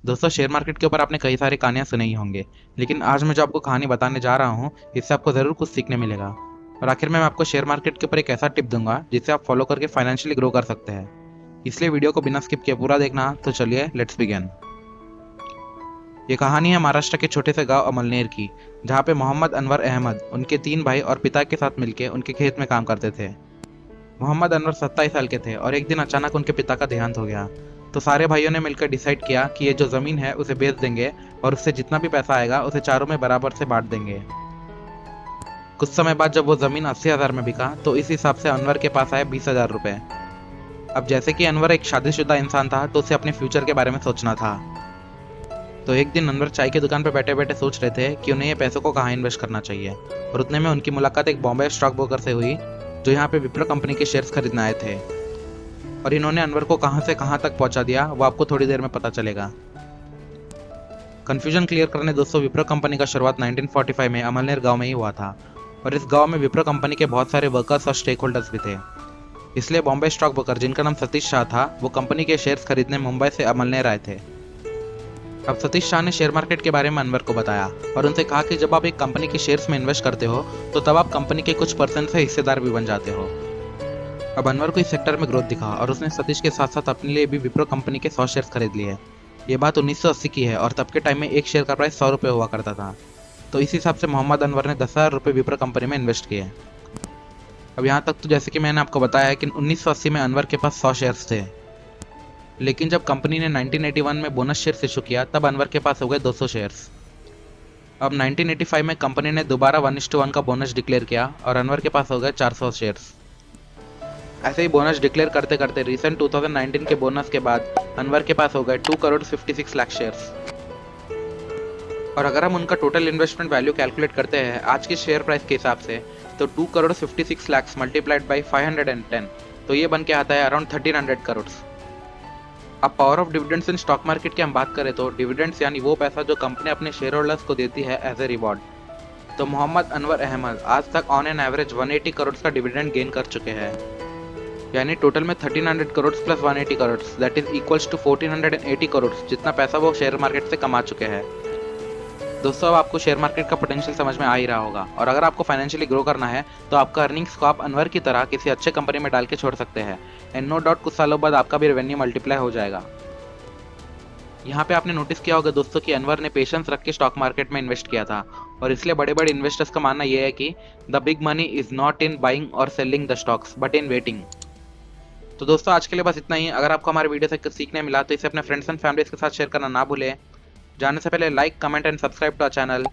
दोस्तों, share market के ऊपर आपने कई सारी कहानियां सुनी ही होंगी, लेकिन आज मैं जो आपको कहानी बताने जा रहा हूँ, इससे आपको ज़रूर कुछ सीखने मिलेगा। और आखिर में मैं आपको शेयर मार्केट के ऊपर एक ऐसा टिप दूंगा जिसे आप फॉलो करके फाइनेंशियली ग्रो कर सकते हैं। इसलिए वीडियो को बिना स्किप किए पूरा देखना। तो चलिए लेट्स बिगिन। ये कहानी है महाराष्ट्र के छोटे से गांव अमलनेर की, जहाँ पे मोहम्मद अनवर अहमद उनके 3 भाई और पिता के साथ मिलकर उनके खेत में काम करते थे। मोहम्मद अनवर 27 साल के थे और एक दिन अचानक उनके पिता का देहांत हो गया। तो सारे भाइयों ने मिलकर डिसाइड किया कि ये जो जमीन है उसे बेच देंगे और उससे जितना भी पैसा आएगा उसे चारों में बराबर से बांट देंगे। कुछ समय बाद जब वो जमीन 80,000 में बिका तो इस हिसाब से अनवर के पास आए 20,000 रुपए। अब जैसे कि अनवर एक शादीशुदा इंसान था तो उसे अपने फ्यूचर के बारे में सोचना था। तो एक दिन अनवर चाय की दुकान पर बैठे बैठे सोच रहे थे कि उन्हें ये पैसों को कहाँ इन्वेस्ट करना चाहिए। और उतने में उनकी मुलाकात एक बॉम्बे स्टॉक ब्रोकर से हुई, जो यहाँ पे विप्रो कंपनी के शेयर्स खरीदने आए थे। और इन्होंने अनवर को कहां से कहां तक पहुंचा दिया वो आपको थोड़ी देर में पता चलेगा। कंफ्यूजन क्लियर करने दोस्तों, विप्रो कंपनी का शुरुआत 1945 में अमलनेर गांव में ही हुआ था। और इस गांव में विप्रो कंपनी के बहुत सारे वर्कर्स और स्टेक होल्डर्स भी थे। इसलिए बॉम्बे स्टॉक ब्रोकर, जिनका नाम सतीश शाह था, वो कंपनी के शेयर्स खरीदने मुंबई से अमलनेर आए थे। अब सतीश शाह ने शेयर मार्केट के बारे में अनवर को बताया और उनसे कहा कि जब आप एक कंपनी के शेयर्स में इन्वेस्ट करते हो तो तब आप कंपनी के कुछ परसेंट से हिस्सेदार भी बन जाते हो। अब अनवर को इस सेक्टर में ग्रोथ दिखा और उसने सतीश के साथ साथ अपने लिए भी विप्रो कंपनी के 100 शेयर्स खरीद लिए। ये बात 1980 की है और तब के टाइम में एक शेयर का प्राइस 100 रुपये हुआ करता था। तो इस हिसाब से मोहम्मद अनवर ने 10,000 रुपये विप्रो कंपनी में इन्वेस्ट किए। अब यहाँ तक तो जैसे कि मैंने आपको बताया है कि 1980 में अनवर के पास 100 शेयर्स थे। लेकिन जब कंपनी ने 1981 में बोनस शेयर्स इशू किया तब अनवर के पास हो गए 200 शेयर्स। अब 1985 में कंपनी ने दोबारा 1:1 का बोनस डिक्लेयर किया और अनवर के पास हो गए 400 शेयर्स। ऐसे ही बोनस डिक्लेयर करते करते रिसेंट 2019 के बोनस के बाद अनवर के पास हो गए 2 करोड़ 56 लाख शेयर्स। और अगर हम उनका टोटल इन्वेस्टमेंट वैल्यू कैलकुलेट करते हैं आज के शेयर प्राइस के हिसाब से, तो 2 करोड़ 56 लाख मल्टीप्लाइड बाई 510, तो ये बन के आता है अराउंड 1300 करोड़। अब power of dividends in stock market की हम बात करें तो डिविडेंड्स यानी वो पैसा जो कंपनी अपने शेयर होल्डर्स को देती है एज ए रिवॉर्ड। तो मोहम्मद अनवर अहमद आज तक ऑन एन एवरेज 180 करोड़ का डिविडेंड गेन कर चुके हैं। यानी टोटल में 1300 crore plus 180 crore that is equals to 1480 crore जितना पैसा वो शेयर मार्केट से कमा चुके हैं। दोस्तों, अब आपको शेयर मार्केट का पोटेंशियल समझ में आ ही रहा होगा और अगर आपको फाइनेंशियली ग्रो करना है तो आपका अर्निंग्स को आप अनवर की तरह किसी अच्छे कंपनी में डाल के छोड़ सकते हैं एंड नो डाउट कुछ सालों बाद आपका भी रेवेन्यू मल्टीप्लाई हो जाएगा। यहाँ पे आपने नोटिस किया होगा दोस्तों कि अनवर ने पेशेंस रख के स्टॉक मार्केट में इन्वेस्ट किया था और इसलिए बड़े बड़े इन्वेस्टर्स का मानना यह है कि the big money is not in buying और selling the stocks but in waiting. तो दोस्तों, आज के लिए बस इतना ही। अगर आपको हमारे वीडियो से कुछ सीखने मिला तो इसे अपने फ्रेंड्स एंड फैमिलीज के साथ शेयर करना ना भूलें। जाने से पहले like, comment and subscribe to our channel.